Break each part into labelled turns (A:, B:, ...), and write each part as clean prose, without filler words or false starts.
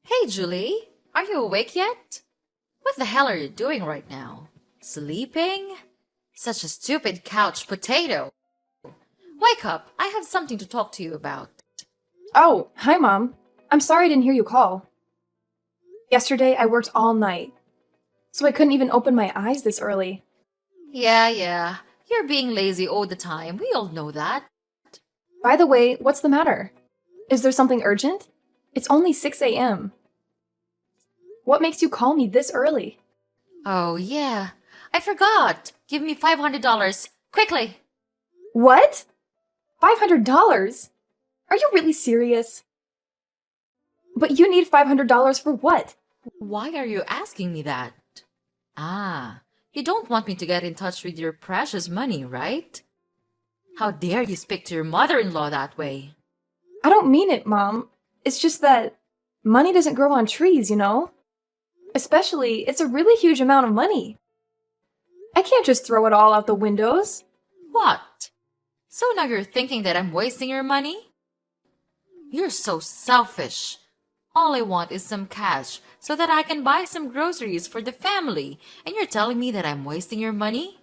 A: Hey, Julie, are you awake yet? What the hell are you doing right now? Sleeping? Such a stupid couch potato. Wake up, I have something to talk to you about.
B: Oh, hi, Mom. I'm sorry I didn't hear you call. Yesterday, I worked all night, so I couldn't even open my eyes this early.
A: Yeah, you're being lazy all the time. We all know that.
B: By the way, what's the matter? Is there something urgent? It's only 6 a.m. What makes you call me this early?
A: Oh, yeah, I forgot. Give me $500, quickly.
B: What? $500? Are you really serious? But you need $500 for what?
A: Why are you asking me that? Ah, you don't want me to get in touch with your precious money, right? How dare you speak to your mother-in-law that way?
B: I don't mean it, Mom. It's just that money doesn't grow on trees, you know? Especially, it's a really huge amount of money. I can't just throw it all out the windows.
A: What? So now you're thinking that I'm wasting your money? You're so selfish. All I want is some cash so that I can buy some groceries for the family, and you're telling me that I'm wasting your money?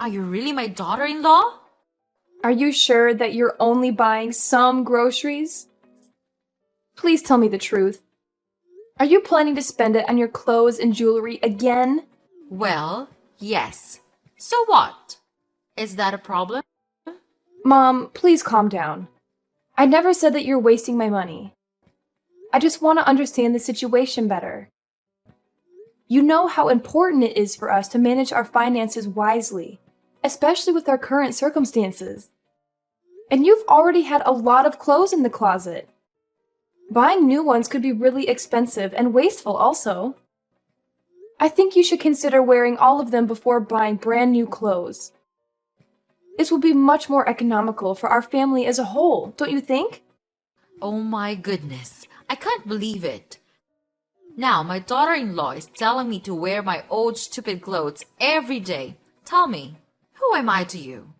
A: Are you really my daughter-in-law?
B: Are you sure that you're only buying some groceries? Please tell me the truth. Are you planning to spend it on your clothes and jewelry again?
A: Well, yes. So what? Is that a problem?
B: Mom, please calm down. I never said that you're wasting my money. I just want to understand the situation better. You know how important it is for us to manage our finances wisely, especially with our current circumstances. And you've already had a lot of clothes in the closet. Buying new ones could be really expensive and wasteful also. I think you should consider wearing all of them before buying brand new clothes. This will be much more economical for our family as a whole, don't you think?
A: Oh my goodness, I can't believe it. Now my daughter-in-law is telling me to wear my old stupid clothes every day. Tell me, who am I to you?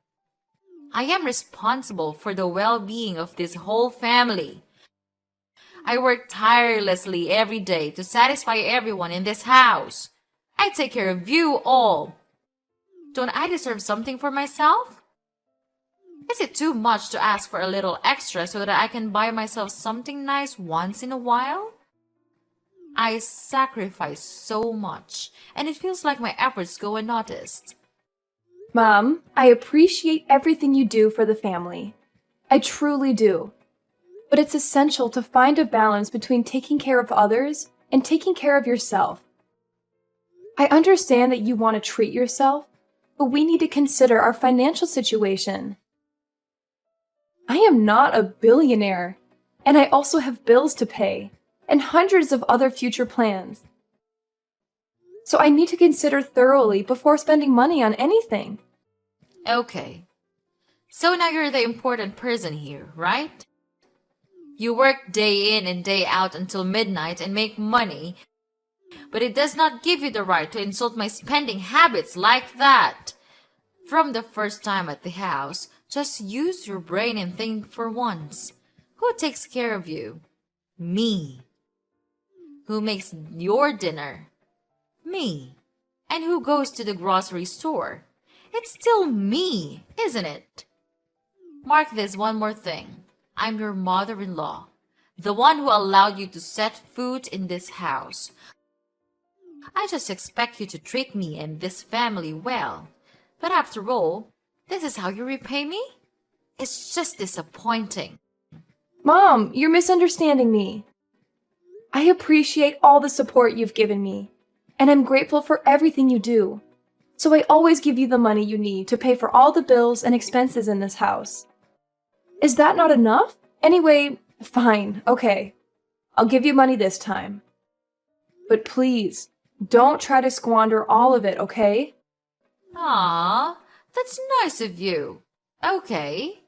A: I am responsible for the well-being of this whole family. I work tirelessly every day to satisfy everyone in this house. I take care of you all. Don't I deserve something for myself? Is it too much to ask for a little extra so that I can buy myself something nice once in a while? I sacrifice so much, and it feels like my efforts go unnoticed.
B: Mom, I appreciate everything you do for the family. I truly do. But it's essential to find a balance between taking care of others and taking care of yourself. I understand that you want to treat yourself, but we need to consider our financial situation. I am not a billionaire, and I also have bills to pay and hundreds of other future plans. So I need to consider thoroughly before spending money on anything.
A: Okay, so now you're the important person here, right? You work day in and day out until midnight and make money, but it does not give you the right to insult my spending habits like that. From the first time at the house, just use your brain and think for once. Who takes care of you? Me. Who makes your dinner? Me. And who goes to the grocery store? It's still me, isn't it? Mark this one more thing. I'm your mother-in-law, the one who allowed you to set foot in this house. I just expect you to treat me and this family well. But after all, this is how you repay me? It's just disappointing.
B: Mom, you're misunderstanding me. I appreciate all the support you've given me, and I'm grateful for everything you do. So I always give you the money you need to pay for all the bills and expenses in this house. Is that not enough? Anyway, fine, okay. I'll give you money this time. But please, don't try to squander all of it, okay?
A: Ah, that's nice of you. Okay.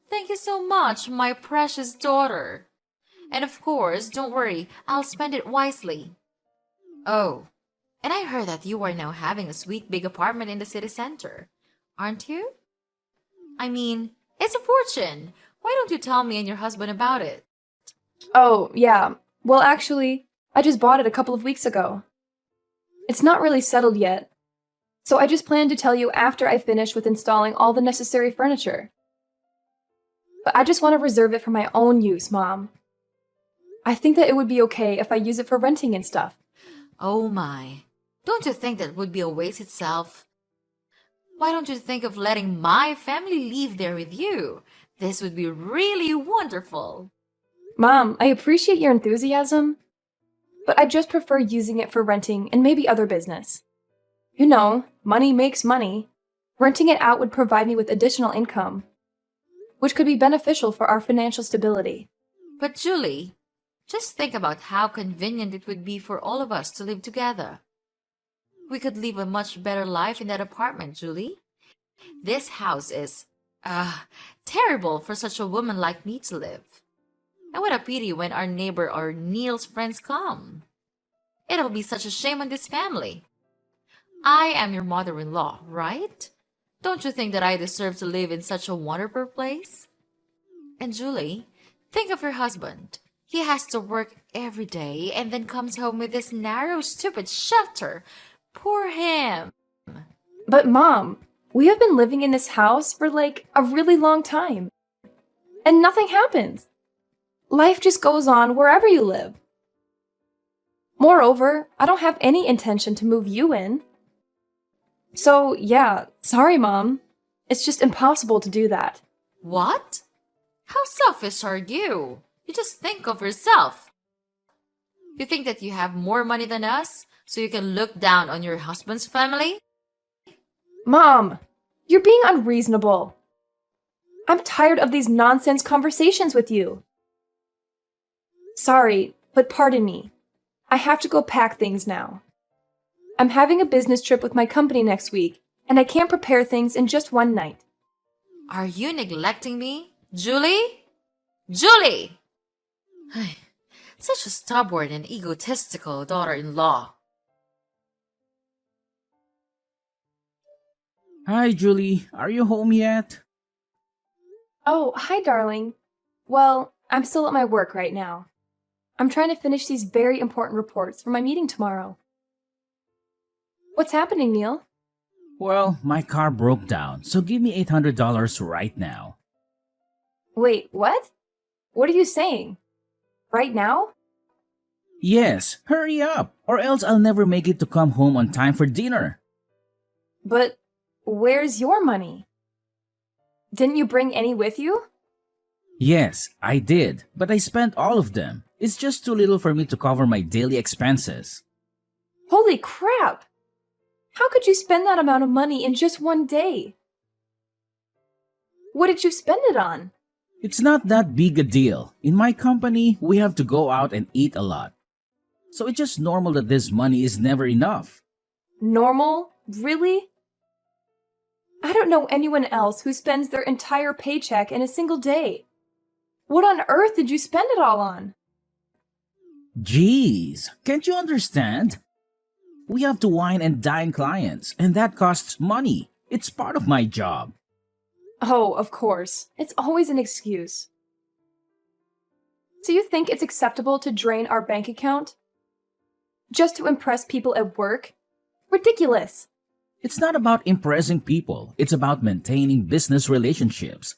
A: Thank you so much, my precious daughter. And of course, don't worry, I'll spend it wisely. Oh, and I heard that you are now having a sweet big apartment in the city center, aren't you? I mean, it's a fortune. Why don't you tell me and your husband about it?
B: Oh, yeah. Well, actually, I just bought it a couple of weeks ago. It's not really settled yet, so I just plan to tell you after I finish with installing all the necessary furniture. But I just want to reserve it for my own use, Mom. I think that it would be okay if I use it for renting and stuff.
A: Oh my. Don't you think that would be a waste itself? Why don't you think of letting my family live there with you? This would be really wonderful.
B: Mom, I appreciate your enthusiasm, but I just prefer using it for renting and maybe other business. You know, money makes money. Renting it out would provide me with additional income, which could be beneficial for our financial stability.
A: But Julie, just think about how convenient it would be for all of us to live together. We could live a much better life in that apartment, Julie. This house is, terrible for such a woman like me to live. And what a pity when our neighbor or Neil's friends come. It'll be such a shame on this family. I am your mother-in-law, right? Don't you think that I deserve to live in such a wonderful place? And Julie, think of your husband. He has to work every day and then comes home with this narrow, stupid shelter. Poor him.
B: But Mom, we have been living in this house for like a really long time. And nothing happens. Life just goes on wherever you live. Moreover, I don't have any intention to move you in. So, yeah, sorry, Mom. It's just impossible to do that.
A: What? How selfish are you? You just think of yourself. You think that you have more money than us, so you can look down on your husband's family?
B: Mom, you're being unreasonable. I'm tired of these nonsense conversations with you. Sorry, but pardon me. I have to go pack things now. I'm having a business trip with my company next week, and I can't prepare things in just one night.
A: Are you neglecting me? Julie? Julie! Such a stubborn and egotistical daughter-in-law.
C: Hi, Julie. Are you home yet?
B: Oh, hi, darling. Well, I'm still at my work right now. I'm trying to finish these very important reports for my meeting tomorrow. What's happening, Neil?
C: Well, my car broke down, so give me $800 right now.
B: Wait, what? What are you saying? Right now?
C: Yes, hurry up, or else I'll never make it to come home on time for dinner.
B: But where's your money? Didn't you bring any with you?
C: Yes, I did, but I spent all of them. It's just too little for me to cover my daily expenses.
B: Holy crap! How could you spend that amount of money in just one day? What did you spend it on?
C: It's not that big a deal. In my company, we have to go out and eat a lot. So it's just normal that this money is never enough.
B: Normal? Really? I don't know anyone else who spends their entire paycheck in a single day. What on earth did you spend it all on?
C: Jeez, can't you understand? We have to wine and dine clients, and that costs money. It's part of my job.
B: Oh, of course. It's always an excuse. So you think it's acceptable to drain our bank account? Just to impress people at work? Ridiculous.
C: It's not about impressing people, it's about maintaining business relationships.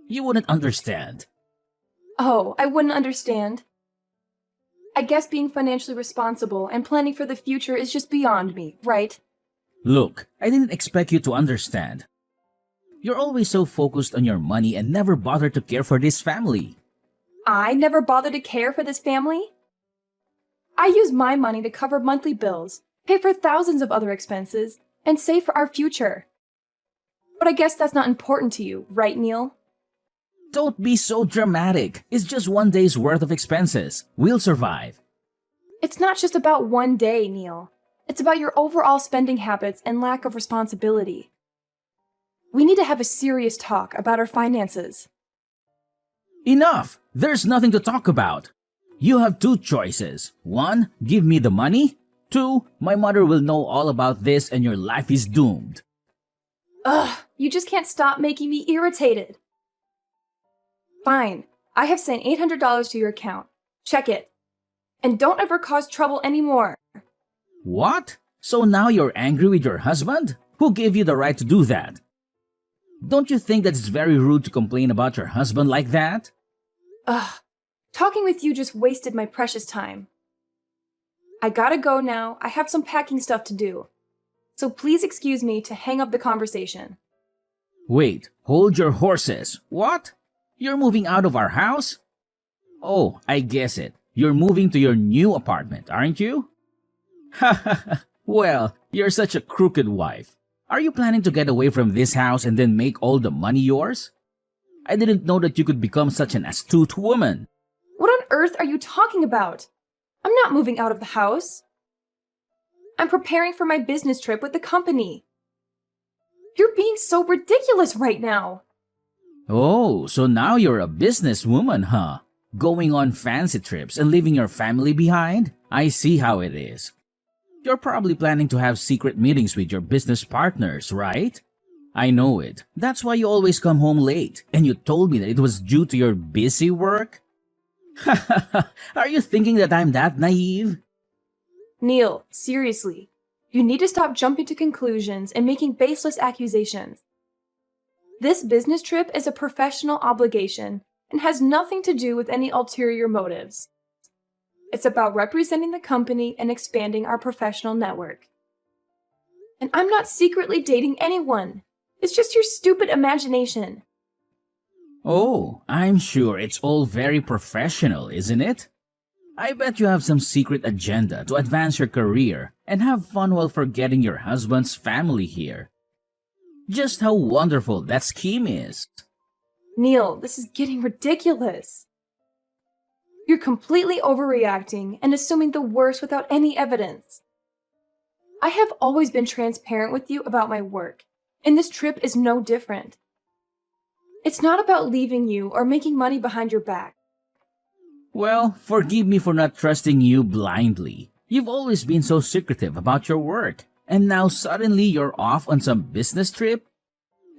C: You wouldn't understand.
B: Oh, I wouldn't understand. I guess being financially responsible and planning for the future is just beyond me, right?
C: Look, I didn't expect you to understand. You're always so focused on your money and never bother to care for this family.
B: I never bother to care for this family? I use my money to cover monthly bills, pay for thousands of other expenses, and save for our future. But I guess that's not important to you, right, Neil?
C: Don't be so dramatic. It's just one day's worth of expenses. We'll survive.
B: It's not just about one day, Neil. It's about your overall spending habits and lack of responsibility. We need to have a serious talk about our finances.
C: Enough! There's nothing to talk about. You have two choices. One, give me the money. Two, my mother will know all about this and your life is doomed.
B: Ugh, you just can't stop making me irritated. Fine, I have sent $800 to your account. Check it. And don't ever cause trouble anymore.
C: What? So now you're angry with your husband? Who gave you the right to do that? Don't you think that it's very rude to complain about your husband like that?
B: Ugh. Talking with you just wasted my precious time. I gotta go now. I have some packing stuff to do. So please excuse me to hang up the conversation.
C: Wait, hold your horses. What? You're moving out of our house? Oh, I guess it. You're moving to your new apartment, aren't you? Ha ha ha. Well, you're such a crooked wife. Are you planning to get away from this house and then make all the money yours? I didn't know that you could become such an astute woman.
B: What on earth are you talking about? I'm not moving out of the house. I'm preparing for my business trip with the company. You're being so ridiculous right now.
C: Oh, so now you're a businesswoman, huh? Going on fancy trips and leaving your family behind? I see how it is. You're probably planning to have secret meetings with your business partners, right? I know it. That's why you always come home late. And you told me that it was due to your busy work? Are you thinking that I'm that naive?
B: Neil, seriously. You need to stop jumping to conclusions and making baseless accusations. This business trip is a professional obligation and has nothing to do with any ulterior motives. It's about representing the company and expanding our professional network. And I'm not secretly dating anyone. It's just your stupid imagination.
C: Oh, I'm sure it's all very professional, isn't it? I bet you have some secret agenda to advance your career and have fun while forgetting your husband's family here. Just how wonderful that scheme is.
B: Neil, this is getting ridiculous. You're completely overreacting and assuming the worst without any evidence. I have always been transparent with you about my work, and this trip is no different. It's not about leaving you or making money behind your back.
C: Well, forgive me for not trusting you blindly. You've always been so secretive about your work, and now suddenly you're off on some business trip?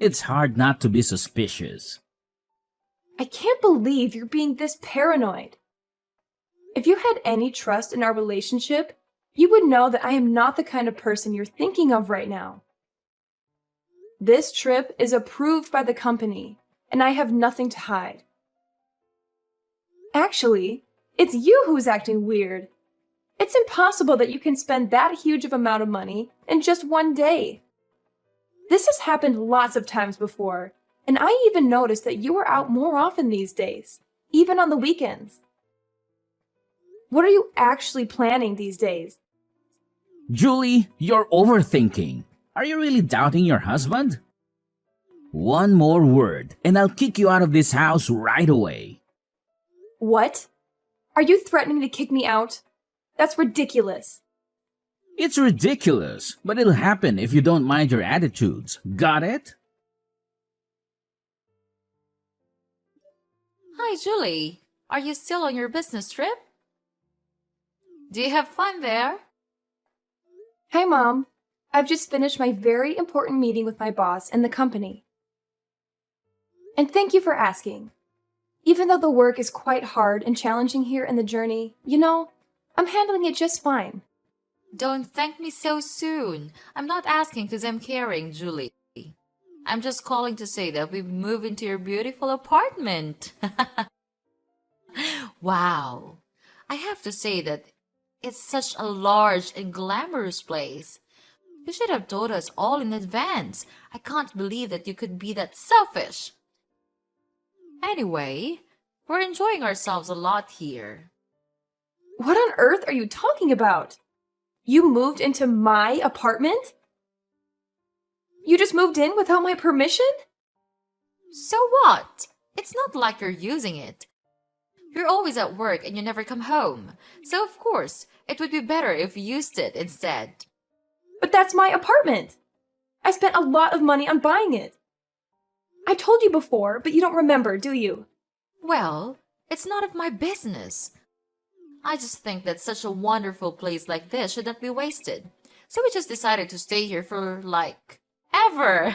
C: It's hard not to be suspicious.
B: I can't believe you're being this paranoid. If you had any trust in our relationship, you would know that I am not the kind of person you're thinking of right now. This trip is approved by the company, and I have nothing to hide. Actually, it's you who's acting weird. It's impossible that you can spend that huge of amount of money in just one day. This has happened lots of times before, and I even noticed that you are out more often these days, even on the weekends. What are you actually planning these days?
C: Julie, you're overthinking. Are you really doubting your husband? One more word, and I'll kick you out of this house right away.
B: What? Are you threatening to kick me out? That's ridiculous.
C: It's ridiculous, but it'll happen if you don't mind your attitudes. Got it?
A: Hi, Julie. Are you still on your business trip? Do you have fun there?
B: Hi, Mom. I've just finished my very important meeting with my boss and the company. And thank you for asking. Even though the work is quite hard and challenging here in the journey, I'm handling it just fine.
A: Don't thank me so soon. I'm not asking because I'm caring, Julie. I'm just calling to say that we've moved into your beautiful apartment. Wow. I have to say that it's such a large and glamorous place. You should have told us all in advance. I can't believe that you could be that selfish. Anyway, we're enjoying ourselves a lot here.
B: What on earth are you talking about? You moved into my apartment? You just moved in without my permission?
A: So what? It's not like you're using it. You're always at work and you never come home. So of course, it would be better if you used it instead.
B: But that's my apartment. I spent a lot of money on buying it. I told you before, but you don't remember, do you?
A: Well, it's none of my business. I just think that such a wonderful place like this should not be wasted. So we just decided to stay here for, ever.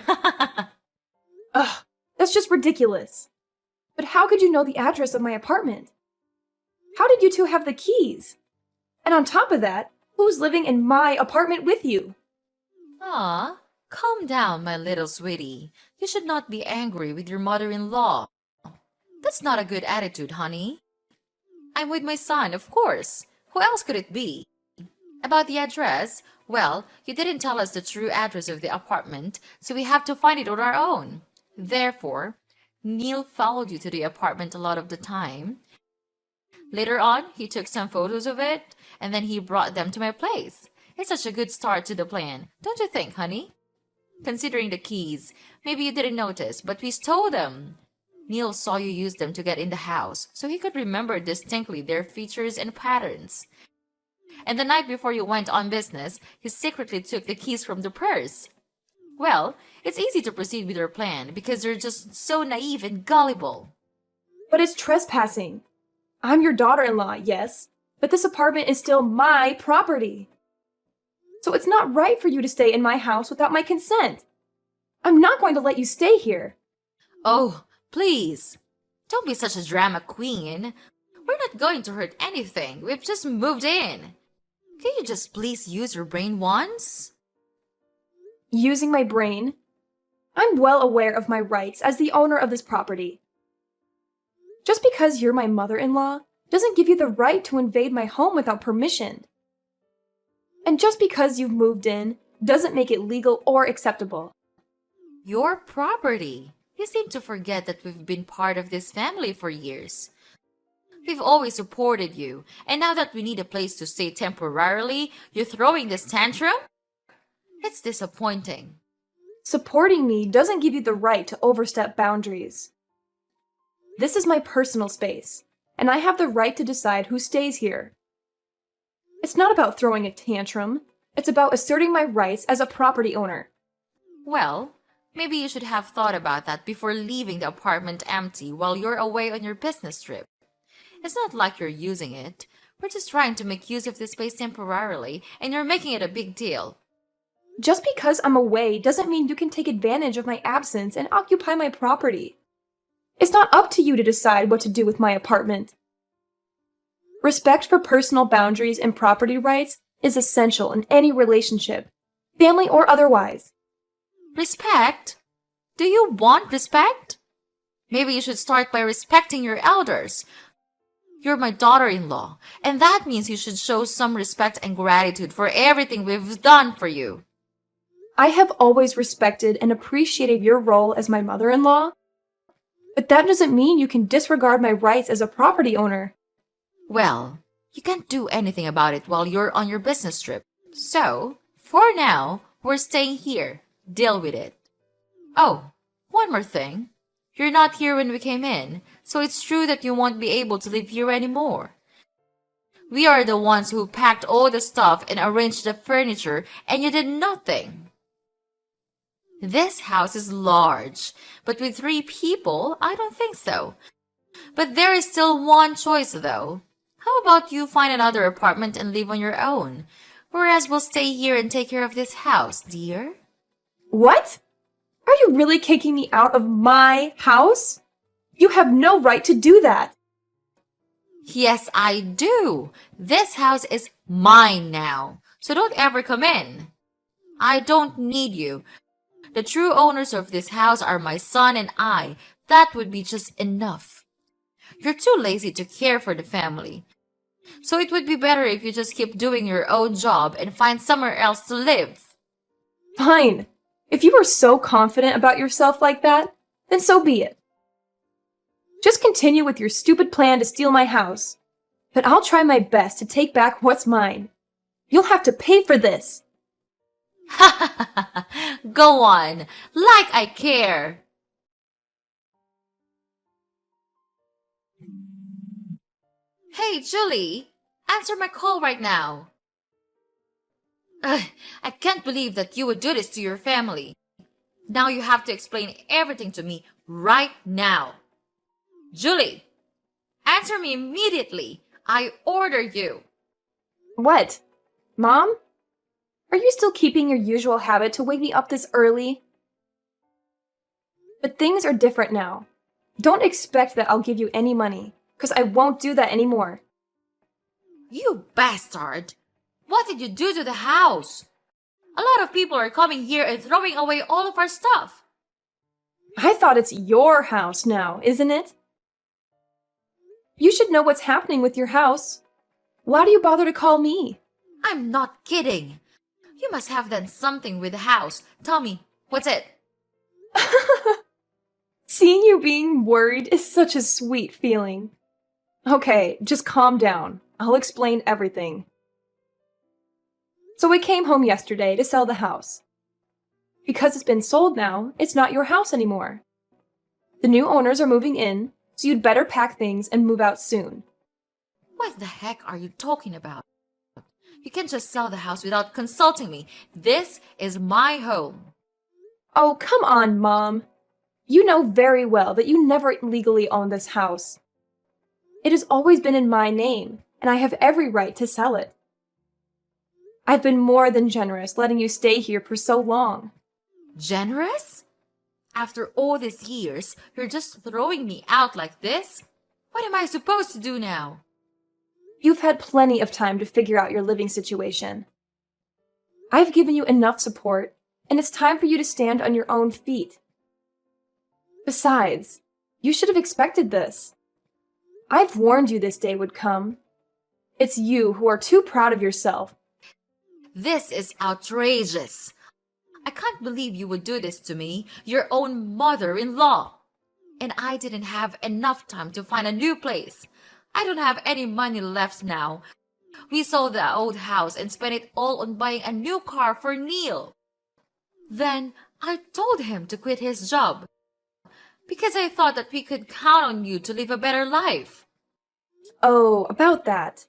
B: Ugh, that's just ridiculous. But how could you know the address of my apartment? How did you two have the keys? And on top of that, who's living in my apartment with you?
A: Ah, calm down, my little sweetie. You should not be angry with your mother-in-law. That's not a good attitude, honey. I'm with my son, of course. Who else could it be? About the address, well, you didn't tell us the true address of the apartment, so we have to find it on our own. Therefore, Neil followed you to the apartment a lot of the time. Later on, he took some photos of it, and then he brought them to my place. It's such a good start to the plan, don't you think, honey? Considering the keys, maybe you didn't notice, but we stole them. Neil saw you use them to get in the house, so he could remember distinctly their features and patterns. And the night before you went on business, he secretly took the keys from the purse. Well, it's easy to proceed with your plan because you're just so naive and gullible.
B: But it's trespassing. I'm your daughter-in-law, yes, but this apartment is still my property. So it's not right for you to stay in my house without my consent. I'm not going to let you stay here.
A: Oh, please. Don't be such a drama queen. We're not going to hurt anything. We've just moved in. Can you just please use your brain once?
B: Using my brain? I'm well aware of my rights as the owner of this property. Just because you're my mother-in-law doesn't give you the right to invade my home without permission. And just because you've moved in doesn't make it legal or acceptable.
A: Your property. You seem to forget that we've been part of this family for years. We've always supported you, and now that we need a place to stay temporarily, you're throwing this tantrum? It's disappointing.
B: Supporting me doesn't give you the right to overstep boundaries. This is my personal space, and I have the right to decide who stays here. It's not about throwing a tantrum. It's about asserting my rights as a property owner.
A: Well, maybe you should have thought about that before leaving the apartment empty while you're away on your business trip. It's not like you're using it. We're just trying to make use of this space temporarily, and you're making it a big deal.
B: Just because I'm away doesn't mean you can take advantage of my absence and occupy my property. It's not up to you to decide what to do with my apartment. Respect for personal boundaries and property rights is essential in any relationship, family or otherwise.
A: Respect? Do you want respect? Maybe you should start by respecting your elders. You're my daughter-in-law, and that means you should show some respect and gratitude for everything we've done for you.
B: I have always respected and appreciated your role as my mother-in-law, but that doesn't mean you can disregard my rights as a property owner.
A: Well, you can't do anything about it while you're on your business trip. So, for now, we're staying here. Deal with it. Oh, one more thing. You're not here when we came in, so it's true that you won't be able to live here anymore. We are the ones who packed all the stuff and arranged the furniture, and you did nothing. This house is large, but with 3 people, I don't think so. But there is still one choice, though. How about you find another apartment and live on your own, whereas we'll stay here and take care of this house, dear?
B: What? Are you really kicking me out of my house? You have no right to do that.
A: Yes, I do. This house is mine now, so don't ever come in. I don't need you. The true owners of this house are my son and I. That would be just enough. You're too lazy to care for the family. So it would be better if you just keep doing your own job and find somewhere else to live.
B: Fine. If you are so confident about yourself like that, then so be it. Just continue with your stupid plan to steal my house. But I'll try my best to take back what's mine. You'll have to pay for this.
A: Ha ha ha! Go on, like I care. Hey, Julie, answer my call right now. I can't believe that you would do this to your family. Now you have to explain everything to me right now. Julie, answer me immediately. I order you.
B: What? Mom? Are you still keeping your usual habit to wake me up this early? But things are different now. Don't expect that I'll give you any money, because I won't do that anymore.
A: You bastard! What did you do to the house? A lot of people are coming here and throwing away all of our stuff.
B: I thought it's your house now, isn't it? You should know what's happening with your house. Why do you bother to call me?
A: I'm not kidding. You must have done something with the house. Tell me, what's it?
B: Seeing you being worried is such a sweet feeling. Okay, just calm down. I'll explain everything. So we came home yesterday to sell the house. Because it's been sold now, it's not your house anymore. The new owners are moving in, so you'd better pack things and move out soon.
A: What the heck are you talking about? You can't just sell the house without consulting me. This is my home.
B: Oh, come on, Mom. You know very well that you never legally owned this house. It has always been in my name, and I have every right to sell it. I've been more than generous letting you stay here for so long.
A: Generous? After all these years, you're just throwing me out like this? What am I supposed to do now?
B: You've had plenty of time to figure out your living situation. I've given you enough support, and it's time for you to stand on your own feet. Besides, you should have expected this. I've warned you this day would come. It's you who are too proud of yourself.
A: This is outrageous. I can't believe you would do this to me, your own mother-in-law. And I didn't have enough time to find a new place. I don't have any money left now. We sold the old house and spent it all on buying a new car for Neil. Then I told him to quit his job because I thought that we could count on you to live a better life.
B: Oh, about that.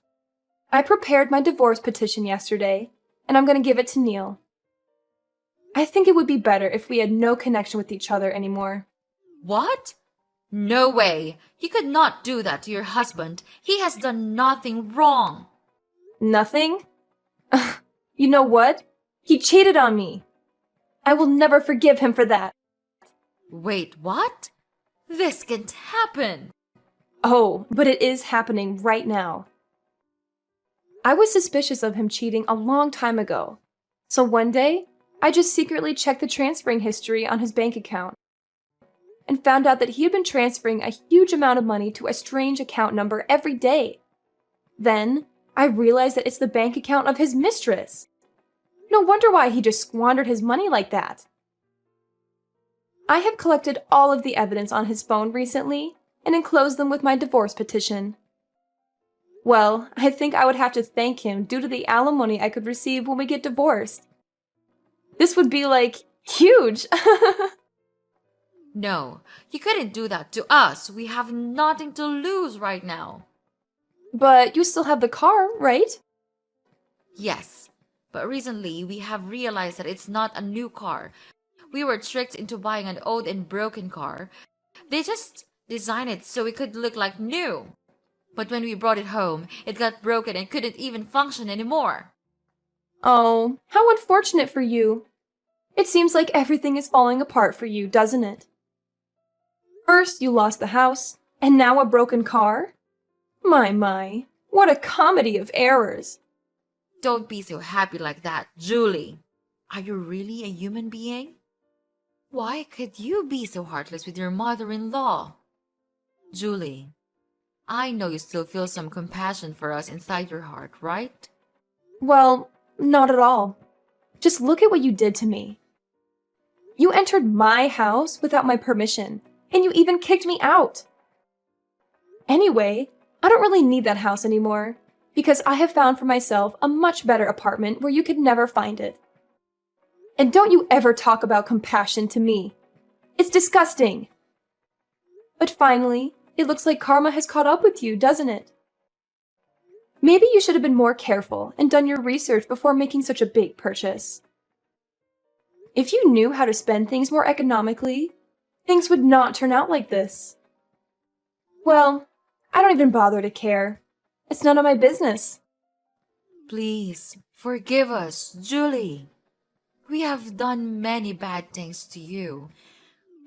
B: I prepared my divorce petition yesterday, and I'm going to give it to Neil. I think it would be better if we had no connection with each other anymore.
A: What? No way. You could not do that to your husband. He has done nothing wrong.
B: Nothing? You know what? He cheated on me. I will never forgive him for that.
A: Wait, what? This can't happen.
B: Oh, but it is happening right now. I was suspicious of him cheating a long time ago. So one day, I just secretly checked the transferring history on his bank account and found out that he had been transferring a huge amount of money to a strange account number every day. Then, I realized that it's the bank account of his mistress. No wonder why he just squandered his money like that. I have collected all of the evidence on his phone recently and enclosed them with my divorce petition. Well, I think I would have to thank him due to the alimony I could receive when we get divorced. This would be, huge!
A: No, you couldn't do that to us. We have nothing to lose right now.
B: But you still have the car, right?
A: Yes, but recently we have realized that it's not a new car. We were tricked into buying an old and broken car. They just designed it so it could look like new. But when we brought it home, it got broken and couldn't even function anymore.
B: Oh, how unfortunate for you. It seems like everything is falling apart for you, doesn't it? First you lost the house, and now a broken car? My, what a comedy of errors.
A: Don't be so happy like that, Julie. Are you really a human being? Why could you be so heartless with your mother-in-law? Julie, I know you still feel some compassion for us inside your heart, right?
B: Well, not at all. Just look at what you did to me. You entered my house without my permission, and you even kicked me out. Anyway, I don't really need that house anymore, because I have found for myself a much better apartment where you could never find it. And don't you ever talk about compassion to me. It's disgusting. But finally, it looks like karma has caught up with you, doesn't it? Maybe you should have been more careful and done your research before making such a big purchase. If you knew how to spend things more economically, things would not turn out like this. Well, I don't even bother to care. It's none of my business.
A: Please, forgive us, Julie. We have done many bad things to you.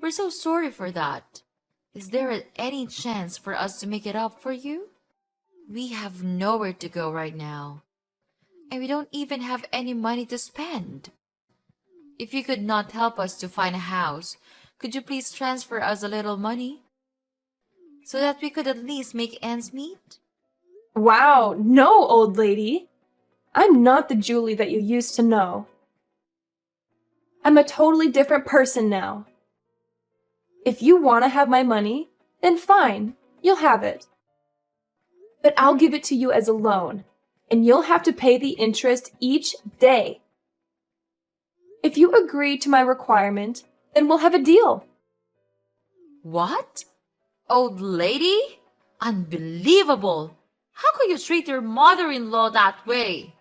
A: We're so sorry for that. Is there any chance for us to make it up for you? We have nowhere to go right now, and we don't even have any money to spend. If you could not help us to find a house, could you please transfer us a little money so that we could at least make ends meet?
B: Wow, no, old lady. I'm not the Julie that you used to know. I'm a totally different person now. If you want to have my money, then fine, you'll have it. But I'll give it to you as a loan, and you'll have to pay the interest each day. If you agree to my requirement, then we'll have a deal.
A: What? Old lady? Unbelievable! How could you treat your mother-in-law that way?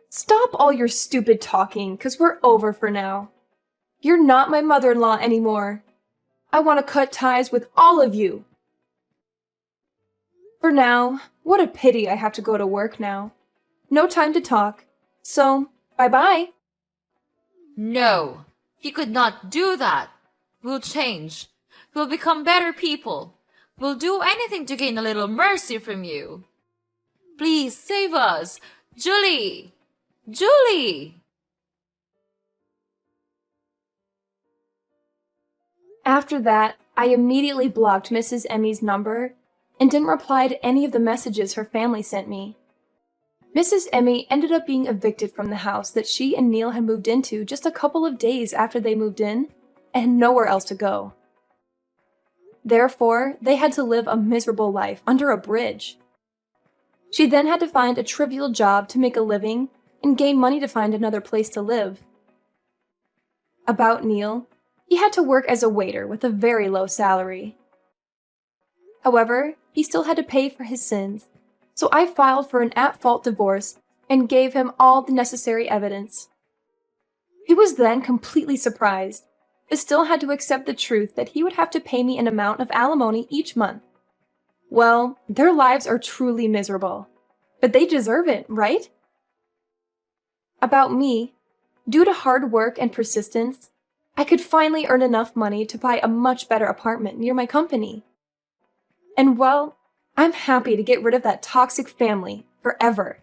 B: Stop all your stupid talking, 'cause we're over for now. You're not my mother-in-law anymore. I want to cut ties with all of you. For now, what a pity I have to go to work now. No time to talk. So, bye-bye.
A: No, you could not do that. We'll change. We'll become better people. We'll do anything to gain a little mercy from you. Please save us. Julie! Julie!
B: After that, I immediately blocked Mrs. Emmy's number and didn't reply to any of the messages her family sent me. Mrs. Emmy ended up being evicted from the house that she and Neil had moved into just a couple of days after they moved in, and had nowhere else to go. Therefore, they had to live a miserable life under a bridge. She then had to find a trivial job to make a living and gain money to find another place to live. About Neil, he had to work as a waiter with a very low salary. However, he still had to pay for his sins, so I filed for an at-fault divorce and gave him all the necessary evidence. He was then completely surprised, but still had to accept the truth that he would have to pay me an amount of alimony each month. Well, their lives are truly miserable, but they deserve it, right? About me, due to hard work and persistence, I could finally earn enough money to buy a much better apartment near my company. And well, I'm happy to get rid of that toxic family forever.